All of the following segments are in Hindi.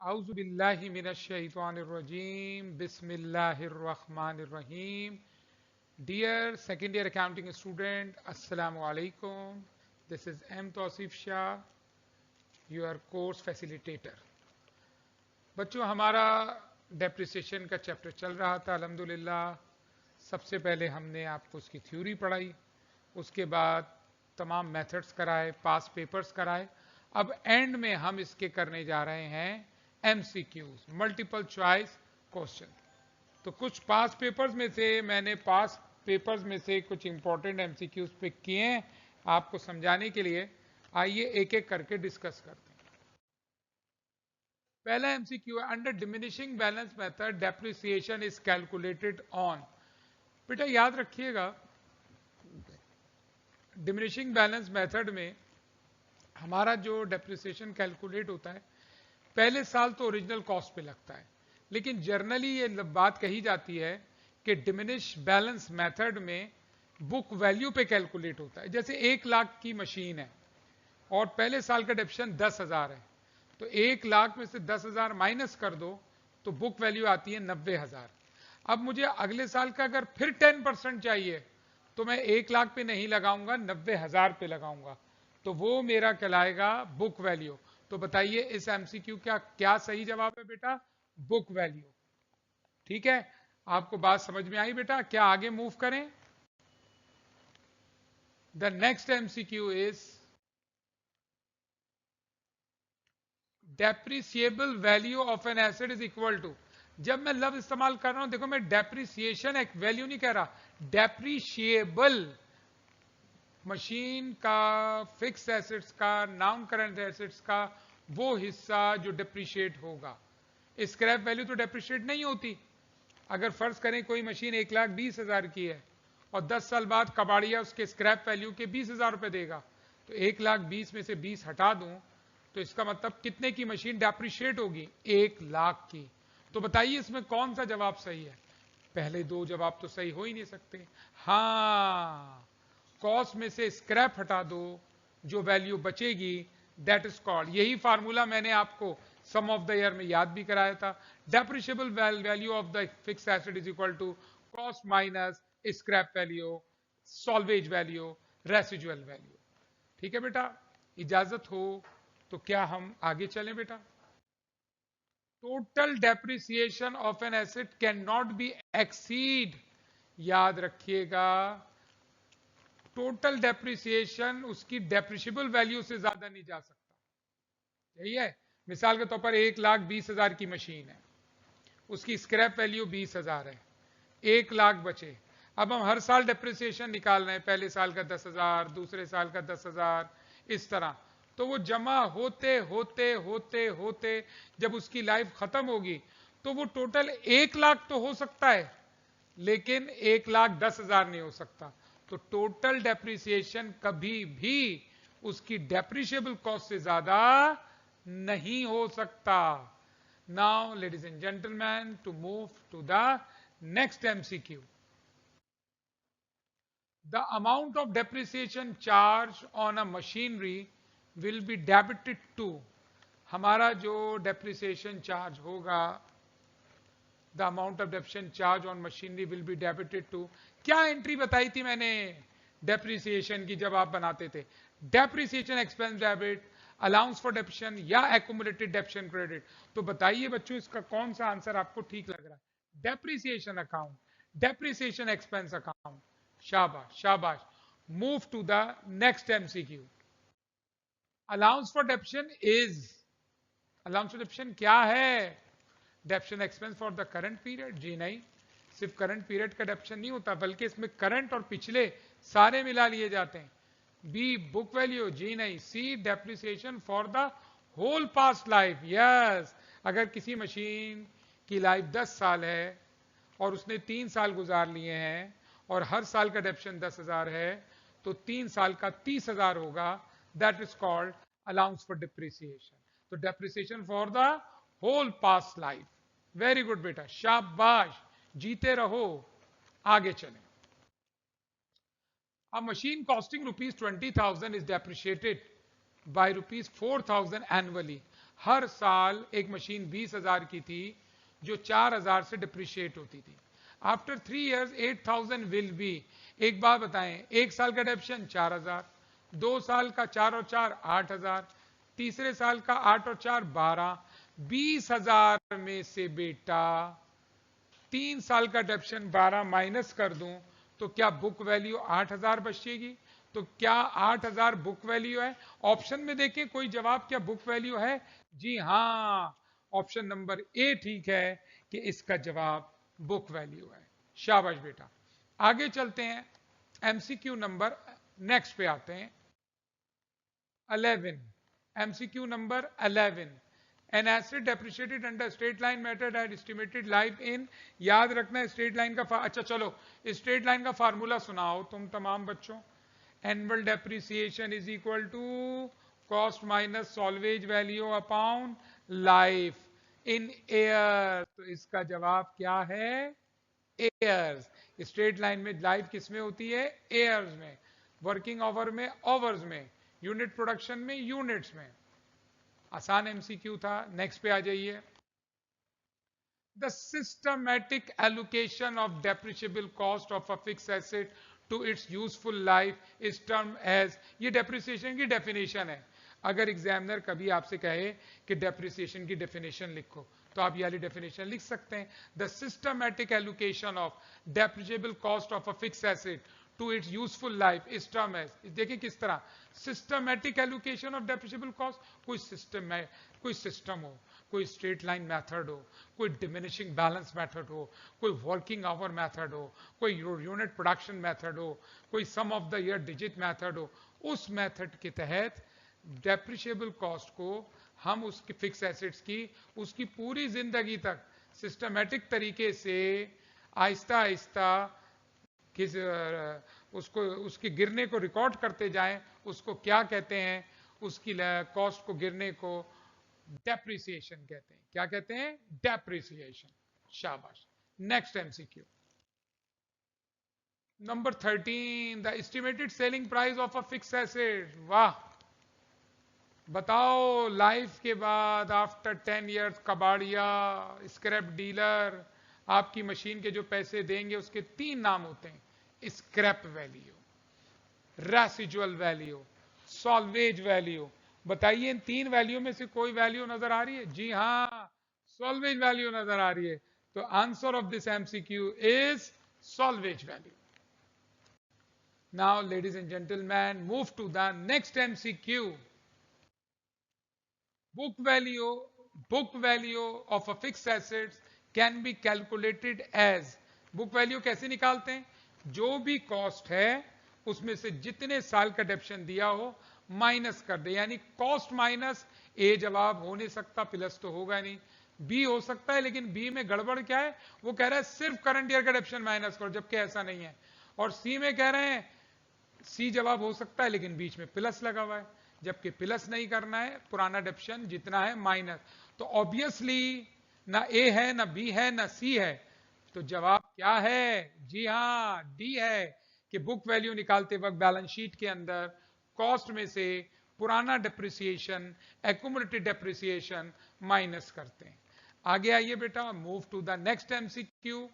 आउज़ु बिल्लाहि मिनश्शैतानिर्रजीम बिस्मिल्लाहिर्रहमानिर्रहीम. Dear second year accounting student, Assalamu alaikum. This is M. Tausif Shah, your course facilitator. बच्चों, हमारा डेप्रिसिएशन का चैप्टर चल रहा था अल्हम्दुलिल्लाह. सबसे पहले हमने आपको उसकी थ्योरी पढ़ाई, उसके बाद तमाम मेथड्स कराए, पास पेपर्स कराए. अब एंड में हम इसके करने जा रहे हैं एमसीक्यूज, मल्टीपल चॉइस क्वेश्चन. तो कुछ पास पेपर्स में से मैंने कुछ इंपॉर्टेंट एमसीक्यूज पिक किए हैं आपको समझाने के लिए. आइए एक एक करके डिस्कस करते हैं. पहला एमसीक्यू है, under diminishing balance method depreciation is calculated on. बेटा याद रखिएगा, डिमिनिशिंग बैलेंस मेथड में हमारा जो डेप्रिसिएशन कैलकुलेट होता है पहले साल तो ओरिजिनल कॉस्ट पे लगता है, लेकिन जर्नली ये बात कही जाती है कि डिमिनिश बैलेंस मेथड में बुक वैल्यू पे कैलकुलेट होता है. जैसे 1 लाख की मशीन है और पहले साल का डेप्रिसिएशन 10,000 है, तो 1 लाख में से 10,000 माइनस कर दो तो बुक वैल्यू आती है 90,000. अब मुझे अगले साल का अगर फिर 10% चाहिए तो मैं 1 लाख पे नहीं लगाऊंगा, 90,000 पे लगाऊंगा, तो वो मेरा कहलाएगा बुक वैल्यू. तो बताइए इस एमसीक्यू का क्या सही जवाब है बेटा? Book value. ठीक है, आपको बात समझ में आई बेटा? क्या आगे मूव करें? The next MCQ is depreciable value of an asset is equal to. जब मैं लफ्ज इस्तेमाल कर रहा हूं, देखो मैं डेप्रिसिएशन एक वैल्यू नहीं कह रहा, डेप्रिशिएबल. मशीन का, फिक्स एसेट्स का, नॉन करंट एसेट्स का वो हिस्सा जो डिप्रिशिएट होगा. स्क्रैप वैल्यू तो डिप्रिशिएट नहीं होती. अगर फर्ज करें कोई मशीन 1,20,000 की है और 10 साल बाद कबाड़िया उसके स्क्रैप वैल्यू के 20,000 रुपए देगा, तो 1,20,000 में से 20 हटा दूं तो इसका मतलब कितने की मशीन डेप्रिशिएट होगी? 1,00,000 की. तो बताइए इसमें कौन सा जवाब सही है? पहले दो जवाब तो सही हो ही नहीं सकते. हाँ, कॉस्ट में से स्क्रैप हटा दो, जो वैल्यू बचेगी दैट इज कॉल्ड, यही फार्मूला मैंने आपको सम ऑफ द ईयर में याद भी कराया था. Depreciable value of the fix asset is equal to cost minus scrap value, salvage value, residual value. ठीक है बेटा, इजाजत हो तो क्या हम आगे चलें बेटा? Total depreciation of an asset can not be exceed. याद रखिएगा, टोटल डेप्रिसिएशन उसकी डेप्रिशिएबल वैल्यू से ज्यादा नहीं जा सकता. यही है. मिसाल के तौर पर 1,20,000 की मशीन है, उसकी स्क्रैप वैल्यू 20,000 है, 1,00,000 बचे. अब हम हर साल डेप्रिसिएशन निकाल रहे हैं, पहले साल का 10,000, दूसरे साल का 10,000, इस तरह. तो वो जमा होते होते होते होते जब उसकी लाइफ खत्म होगी तो वो टोटल 1,00,000 तो हो सकता है, लेकिन 1,10,000 नहीं हो सकता. तो टोटल डेप्रिसिएशन कभी भी उसकी डेप्रिशिएबल कॉस्ट से ज्यादा नहीं हो सकता. Now ladies and gentleman, to move to the next MCQ. The amount of depreciation charge on a machinery will be debited to. हमारा जो डेप्रिसिएशन चार्ज होगा, the amount of depreciation charge on machinery will be debited to. क्या एंट्री बताई थी मैंने डेप्रिसिएशन की जब आप बनाते थे? Depreciation expense debit, allowance for depreciation या एक्यूमुलेटेड डेप्रिसिएशन क्रेडिट. तो बताइए बच्चों इसका कौन सा आंसर आपको ठीक लग रहा है? Depreciation account, depreciation expense account. शाबाश शाबाश. Move to the next MCQ. Allowance for depreciation is, allowance for depreciation क्या है? Depreciation expense for the current period. जी नहीं, सिर्फ करंट पीरियड का डेप्रिसिएशन नहीं होता, बल्कि इसमें करंट और पिछले सारे मिला लिए जाते हैं. B, book value. जी नहीं. C, depreciation for the whole past life. Yes, अगर किसी मशीन की लाइफ 10 साल है और उसने 3 साल गुजार लिए हैं और हर साल का डेप्रिसिएशन 10,000 है, तो 3 साल का 30,000 होगा. That is called allowance for depreciation. तो depreciation for the whole past life. Very good बेटा, शाबाश, जीते रहो. आगे चलें. A machine costing rupees 20,000 is depreciated by rupees 4,000 annually. हर साल एक मशीन 20,000 की थी जो 4,000 से डिप्रिशिएट होती थी। आफ्टर 3 इयर्स 8,000 विल बी, एक बात बताएं, एक साल का डेप्शन 4,000, 2 साल का 4 और 4 8,000, तीसरे साल का 8 और 4 12, 20,000 में से बेटा 3 साल का डेप्शन 12 माइनस कर दूं तो क्या बुक वैल्यू 8,000 बचेगी? तो क्या 8,000 बुक वैल्यू है? ऑप्शन में देखें कोई जवाब क्या बुक वैल्यू है? जी हां, ऑप्शन नंबर ए ठीक है कि इसका जवाब बुक वैल्यू है। शाबाश बेटा। आगे चलते हैं, एमसीक्यू नंबर नेक्स्ट पे आते हैं 11। MCQ number 11, an asset depreciated under straight line method at estimated life in, याद रखना स्ट्रेट लाइन का अच्छा चलो स्ट्रेट लाइन का फार्मूला सुनाओ तुम तमाम बच्चों। Annual depreciation is equal to cost minus salvage value upon life in year. तो इसका जवाब क्या है? एयर्स। स्ट्रेट लाइन में लाइफ किस में होती है? एयर्स में। वर्किंग आवर में आवर्स में, यूनिट प्रोडक्शन में यूनिट्स में। आसान एमसीक्यू था। नेक्स्ट पे आ जाइए। The systematic allocation of depreciable cost of a fix asset to its useful life is term as, ये डेप्रिसिएशन की डेफिनेशन है। अगर एग्जामिनर कभी आपसे कहे कि डेप्रिसिएशन की डेफिनेशन लिखो तो आप ये वाली डेफिनेशन लिख सकते हैं, the systematic allocation of depreciable cost of a fix asset to its useful life is term as. देखिए किस तरह systematic allocation of depreciable cost, कोई सिस्टम है, कोई सिस्टम हो, कोई स्ट्रेट लाइन मेथड हो, कोई डिमिनिशिंग बैलेंस मेथड हो, कोई वर्किंग आवर मेथड हो, कोई यूनिट प्रोडक्शन मेथड हो, कोई sum of the year digit method हो, उस मेथड के तहत डेप्रिशिएबल कॉस्ट को हम उसकी फिक्स एसेट्स की उसकी पूरी जिंदगी तक सिस्टमैटिक तरीके से आहिस्ता आहिस्ता किस उसको उसके गिरने को रिकॉर्ड करते जाएं, उसको क्या कहते हैं? उसकी कॉस्ट को गिरने को डेप्रिसिएशन कहते हैं। क्या कहते हैं? डेप्रिसिएशन। शाबाश। Next MCQ number 13, the estimated selling price of a fix asset. वाह, बताओ लाइफ के बाद आफ्टर 10 इयर्स कबाड़िया स्क्रैप डीलर आपकी मशीन के जो पैसे देंगे उसके 3 नाम होते हैं, scrap value, residual value, salvage value. बताइए इन 3 वैल्यू में से कोई वैल्यू नजर आ रही है? जी हां, सॉल्वेज वैल्यू नजर आ रही है। तो answer of this MCQ is salvage value. Now ladies and gentleman, move to the next MCQ. book value of a fixed assets can be calculated as, book value कैसे निकालते हैं? जो भी कॉस्ट है उसमें से जितने साल का डेप्शन दिया हो माइनस कर दे, यानी कॉस्ट माइनस ए जवाब हो नहीं सकता, प्लस तो होगा नहीं, बी हो सकता है, लेकिन बी में गड़बड़ क्या है? वो कह रहा है सिर्फ करंट ईयर का डेप्शन माइनस करो, जबकि ऐसा नहीं है। और सी में कह रहे हैं सी जवाब हो सकता है लेकिन बीच में प्लस लगा हुआ है, जबकि प्लस नहीं करना है, पुराना डेप्शन जितना है माइनस। तो ऑब्वियसली ना ए है, ना बी है, ना सी है, तो जवाब क्या है? जी हां, डी है कि बुक वैल्यू निकालते वक्त बैलेंस शीट के अंदर कॉस्ट में से पुराना डेप्रिसिएशन, एक्यूमुलेटेड डेप्रिसिएशन माइनस करते हैं। आगे आइए बेटा, move to the next MCQ.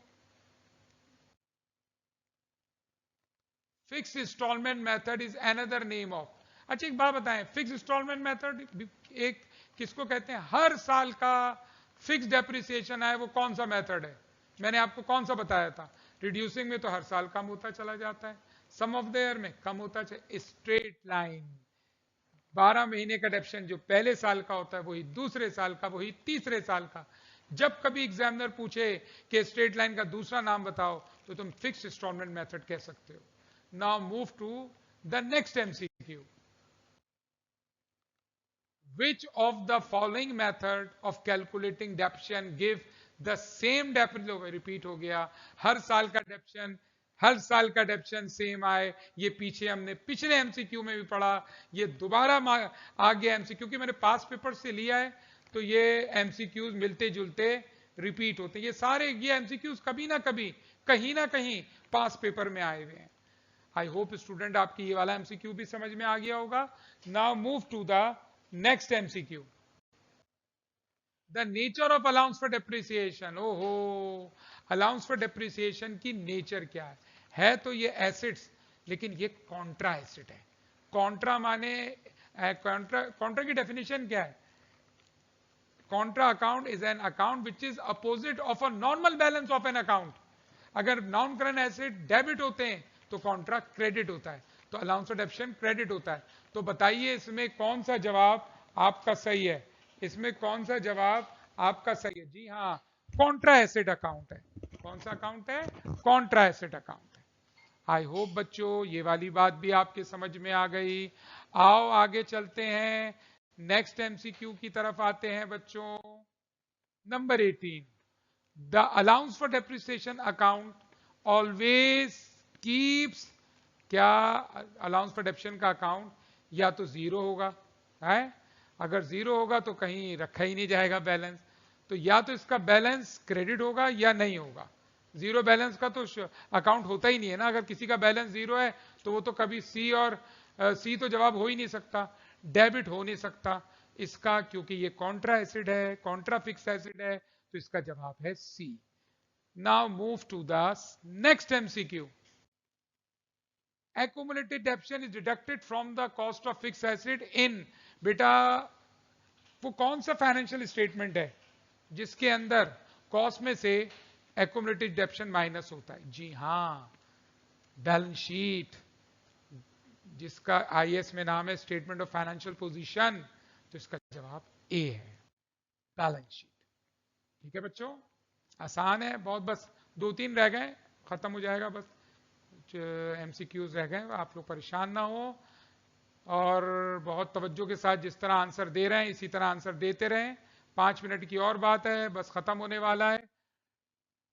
Fix instalment method is another name of, अच्छा एक बात बताएं, फिक्स इंस्टॉलमेंट मेथड एक किसको कहते हैं? हर साल का फिक्स डेप्रिसिएशन है, वो कौन सा मेथड है? मैंने आपको कौन सा बताया था? रिड्यूसिंग में तो हर साल कम होता चला जाता है, सम ऑफ द ईयर में कम होता चला, स्ट्रेट लाइन 12 महीने का डेप्शन जो पहले साल का होता है वही दूसरे साल का, वही तीसरे साल का। जब कभी एग्जामिनर पूछे कि स्ट्रेट लाइन का दूसरा नाम बताओ तो तुम फिक्स इंस्टॉलमेंट मेथड कह सकते हो। Now move to the next MCQ. Which of the following method of calculating डेप्शन give the same डेप्शन? Repeat हो गया, हर साल का डेप्शन, हर साल का डेप्शन सेम आए। ये पीछे हमने पिछले एमसीक्यू में भी पढ़ा, ये दोबारा आ गया एमसीक्यू, क्योंकि मैंने पास पेपर से लिया है तो ये एमसीक्यूज मिलते जुलते रिपीट होते हैं। ये सारे ये एमसीक्यूज कभी ना कहीं पास पेपर में आए हुए हैं। आई होप स्टूडेंट आपकी ये वाला एमसीक्यू भी समझ में आ गया होगा। Now move to the next MCQ. The nature of allowance for depreciation, ओहो, अलाउंस फॉर डेप्रिसिएशन की नेचर क्या है तो ये एसिड्स, लेकिन ये कॉन्ट्रा एसिड है। कॉन्ट्रा माने कॉन्ट्रा, कॉन्ट्रा की डेफिनेशन क्या है? Contra account is an account which is opposite of a normal balance of an account. अगर नॉन करंट एसिड डेबिट होते हैं तो कॉन्ट्रा क्रेडिट होता है, तो अलाउंस ऑफ डेप्रिसिएशन क्रेडिट होता है। तो बताइए इसमें कौन सा जवाब आपका सही है? इसमें कौन सा जवाब आपका सही है? जी हाँ, कॉन्ट्रा एसिड अकाउंट है। कौन सा अकाउंट है? कॉन्ट्रा एसिड अकाउंट है। आई होप बच्चों ये वाली बात भी आपके समझ में आ गई। आओ आगे चलते हैं, नेक्स्ट एमसीक्यू की तरफ आते हैं बच्चों। Number 18, the allowance for depreciation account always keeps, क्या अलाउंस फॉर डेप्रिसिएशन का अकाउंट या तो जीरो होगा है, अगर जीरो होगा तो कहीं रखा ही नहीं जाएगा बैलेंस, तो या तो इसका बैलेंस क्रेडिट होगा या नहीं होगा। जीरो बैलेंस का तो अकाउंट होता ही नहीं है ना, अगर किसी का बैलेंस जीरो है तो वो तो कभी सी और सी तो जवाब हो ही नहीं सकता, डेबिट हो नहीं सकता इसका, क्योंकि ये कॉन्ट्रा एसिड है, कॉन्ट्रा फिक्स एसिड है, तो इसका जवाब है C. Now move to the next MCQ. accumulated depreciation is deducted from the cost of fixed asset in, बेटा वो कौन सा फाइनेंशियल स्टेटमेंट है जिसके अंदर कॉस्ट में से एक्यूमुलेटेड डेप्रिसिएशन माइनस होता है? जी हां, बैलेंस शीट, जिसका आईएएस में नाम है स्टेटमेंट ऑफ फाइनेंशियल पोजीशन, तो इसका जवाब ए है, बैलेंस शीट। ठीक है बच्चों, आसान है बहुत, बस 2-3 रह गए, खत्म हो जाएगा, बस एमसीक्यूज रह गए, आप लोग परेशान ना हो, और बहुत तवज्जो के साथ जिस तरह आंसर दे रहे हैं इसी तरह आंसर देते रहें। 5 मिनट की और बात है, बस खत्म होने वाला है।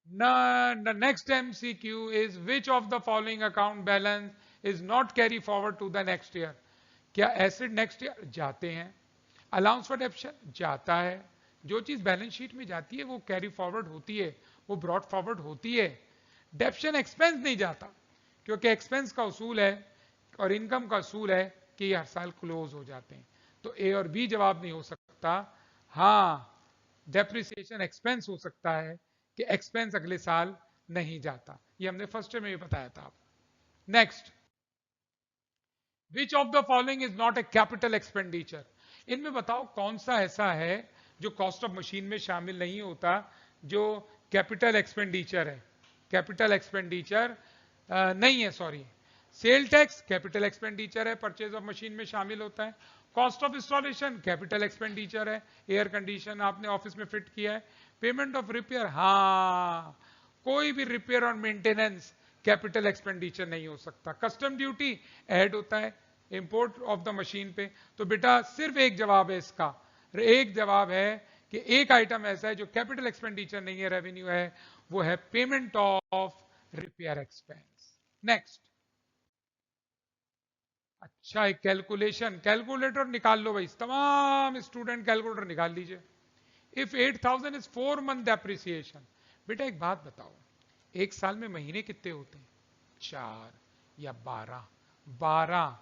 The next MCQ is which of the following account balance is not carry forward to the next year? क्या एसिड नेक्स्ट ईयर जाते हैं? अलाउंस फॉर डेप्रिसिएशन जाता है, जो चीज बैलेंस शीट में जाती है वो कैरी फॉरवर्ड होती है, वो ब्रॉड फॉरवर्ड होती है। डेप्रिसिएशन एक्सपेंस नहीं जाता, क्योंकि एक्सपेंस का उसूल है और इनकम का उसूल है कि हर साल क्लोज हो जाते हैं, तो ए और बी जवाब नहीं हो सकता। हाँ, डेप्रिसिएशन एक्सपेंस हो सकता है कि एक्सपेंस अगले साल नहीं जाता, ये हमने फर्स्ट में भी बताया था आपको। Next, which of the following is not a capital expenditure? इनमें बताओ कौन सा ऐसा है जो कॉस्ट ऑफ मशीन में शामिल नहीं होता, जो कैपिटल एक्सपेंडिचर है? कैपिटल एक्सपेंडिचर नहीं है, sorry, sale tax capital expenditure है, परचेज ऑफ मशीन में शामिल होता है। Cost of installation capital expenditure है, एयर कंडीशन आपने ऑफिस में फिट किया है। पेमेंट ऑफ रिपेयर, हाँ, कोई भी रिपेयर और मेंटेनेंस कैपिटल एक्सपेंडिचर नहीं हो सकता। कस्टम ड्यूटी ऐड होता है इंपोर्ट ऑफ द मशीन पे। तो बेटा सिर्फ एक जवाब है इसका, एक जवाब है कि एक आइटम ऐसा है जो कैपिटल एक्सपेंडिचर नहीं है, रेवेन्यू है, वो है payment of repair expense. Next, अच्छा एक कैलकुलेशन, कैलकुलेटर निकाल लो भाई, तमाम स्टूडेंट कैलकुलेटर निकाल लीजिए। इफ 8000 इज 4 मंथ एप्रिसिएशन, बेटा एक बात बताओ, एक साल में महीने कितने होते हैं? 4 या 12? 12,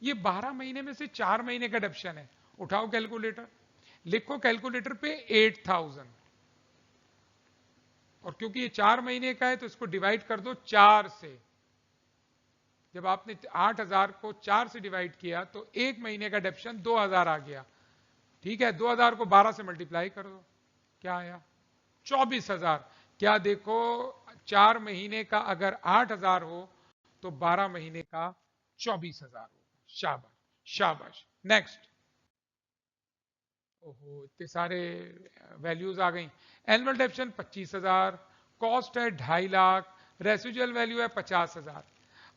ये 12 महीने में से 4 महीने का डेप्रिसिएशन है। उठाओ कैलकुलेटर, लिखो कैलकुलेटर पे 8000, और क्योंकि ये 4 महीने का है तो इसको डिवाइड कर दो 4 से। जब आपने 8000 को 4 से डिवाइड किया तो एक महीने का डेप्रिसिएशन 2000 आ गया। ठीक है, 2000 को 12 से मल्टीप्लाई कर दो, क्या आया? 24000। क्या देखो, 4 महीने का अगर 8000 हो तो 12 महीने का 24000 होगा। शाबाश शाबाश। नेक्स्ट, ओहो इतने सारे वैल्यूज आ गई। एनुअल डेप्रिसिएशन 25000, कॉस्ट है 2.5 लाख, रेसिजुअल वैल्यू है 50,000।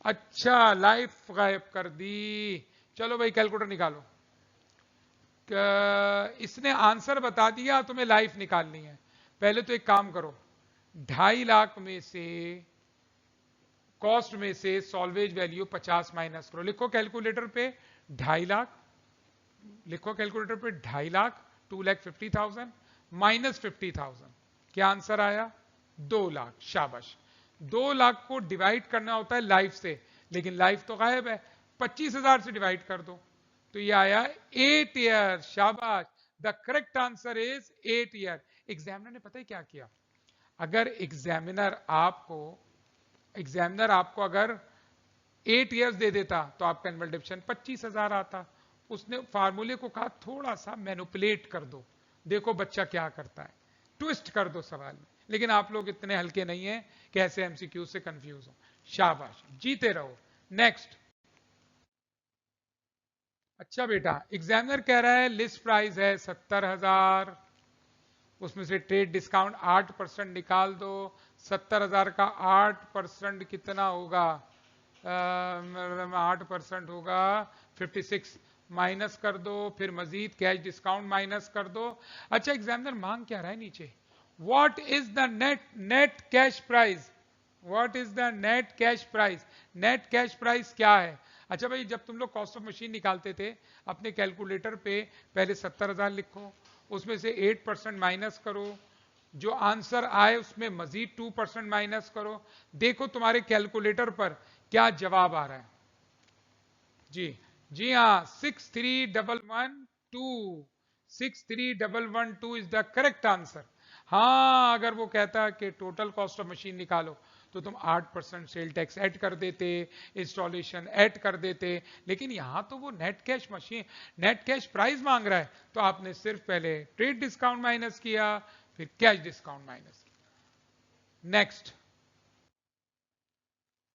अच्छा, लाइफ गायब कर दी। चलो भाई कैलकुलेटर निकालो, इसने आंसर बता दिया, तुम्हें लाइफ निकालनी है। पहले तो एक काम करो, 2.5 लाख में से कॉस्ट में से सॉल्वेज वैल्यू 50 माइनस करो। लिखो कैलकुलेटर पे 2.5 लाख, लिखो कैलकुलेटर पे 2.5 लाख, 2,50,000 माइनस 50,000, क्या आंसर आया? 2 लाख। शाबाश, 2 लाख को डिवाइड करना होता है लाइफ से, लेकिन लाइफ तो गायब है, 25,000 से डिवाइड कर दो, तो ये आया 8 ईयर। शाबाश, the correct answer is 8 year. Examiner ने पता है क्या किया, अगर एग्जामिनर आपको अगर 8 ईयर्स दे देता तो आपका एनुअल डिविजन 25,000 आता। उसने फार्मूले को कहा थोड़ा सा मैनिपुलेट कर दो, देखो बच्चा क्या करता है, ट्विस्ट कर दो सवाल में। लेकिन आप लोग इतने हल्के नहीं हैं कि ऐसे एमसीक्यू से कंफ्यूज हो। शाबाश, जीते रहो। नेक्स्ट। अच्छा बेटा, एग्जामिनर कह रहा है लिस्ट प्राइस है 70,000, उसमें से ट्रेड डिस्काउंट 8% निकाल दो। 70,000 का 8% कितना होगा? 8% होगा 56, माइनस कर दो, फिर मजीद कैश डिस्काउंट माइनस कर दो। अच्छा, एग्जामिनर मांग क्या रहा है नीचे? What is the net cash price? What is the net cash price? Net cash price क्या है? अच्छा भाई, जब तुम लोग कॉस्ट ऑफ मशीन निकालते थे अपने कैलकुलेटर पे पहले 70,000 लिखो, उसमें से 8% माइनस करो, जो आंसर आए उसमें मजीद 2% माइनस करो, देखो तुम्हारे कैलकुलेटर पर क्या जवाब आ रहा है। जी हाँ, 63,112, 63,112 इज द करेक्ट आंसर। हाँ, अगर वो कहता कि टोटल कॉस्ट ऑफ मशीन निकालो तो तुम 8% सेल टैक्स ऐड कर देते, इंस्टॉलेशन ऐड कर देते, लेकिन यहां तो वो नेट कैश प्राइस मांग रहा है, तो आपने सिर्फ पहले ट्रेड डिस्काउंट माइनस किया, फिर कैश डिस्काउंट माइनस किया। Next,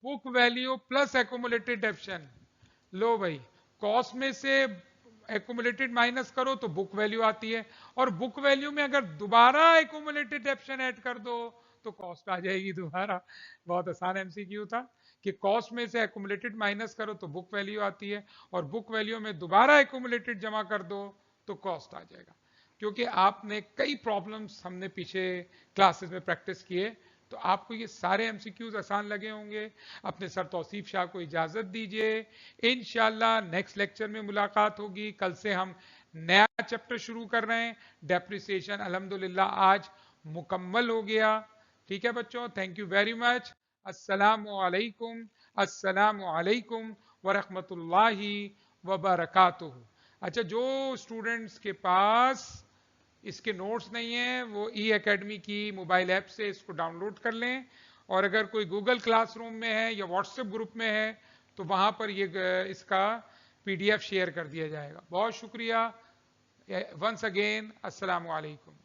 book value plus accumulated depreciation. लो भाई, कॉस्ट में से एक्यूमुलेटेड माइनस करो तो बुक वैल्यू आती है, और बुक वैल्यू में अगर दोबारा एक्यूमुलेटेड डेप्शन ऐड कर दो तो कॉस्ट आ जाएगी दोबारा। बहुत आसान एमसीक्यू था कि कॉस्ट में से एक्यूमुलेटेड माइनस करो तो बुक वैल्यू आती है, और बुक वैल्यू में दोबारा एक्यूमुलेटेड जमा कर दो तो कॉस्ट आ जाएगा। क्योंकि आपने कई प्रॉब्लम्स हमने पीछे क्लासेस में प्रैक्टिस किए, तो आपको ये सारे एमसीक्यूज आसान लगे होंगे। अपने सर तौसीफ शाह को इजाजत दीजिए, इंशाल्लाह नेक्स्ट लेक्चर में मुलाकात होगी। कल से हम नया चैप्टर शुरू कर रहे हैं, डेप्रिसिएशन अल्हम्दुलिल्लाह आज मुकम्मल हो गया। ठीक है बच्चों, थैंक यू वेरी मच। अस्सलामु अलैकुम व रहमतुल्लाहि व बरकातुहू। अच्छा, जो स्टूडेंट्स के पास इसके नोट्स नहीं है वो ई एकेडमी की मोबाइल ऐप से इसको डाउनलोड कर लें, और अगर कोई गूगल क्लासरूम में है या व्हाट्सएप ग्रुप में है तो वहां पर ये इसका पीडीएफ शेयर कर दिया जाएगा। बहुत शुक्रिया वंस अगेन। अस्सलामु अलैकुम।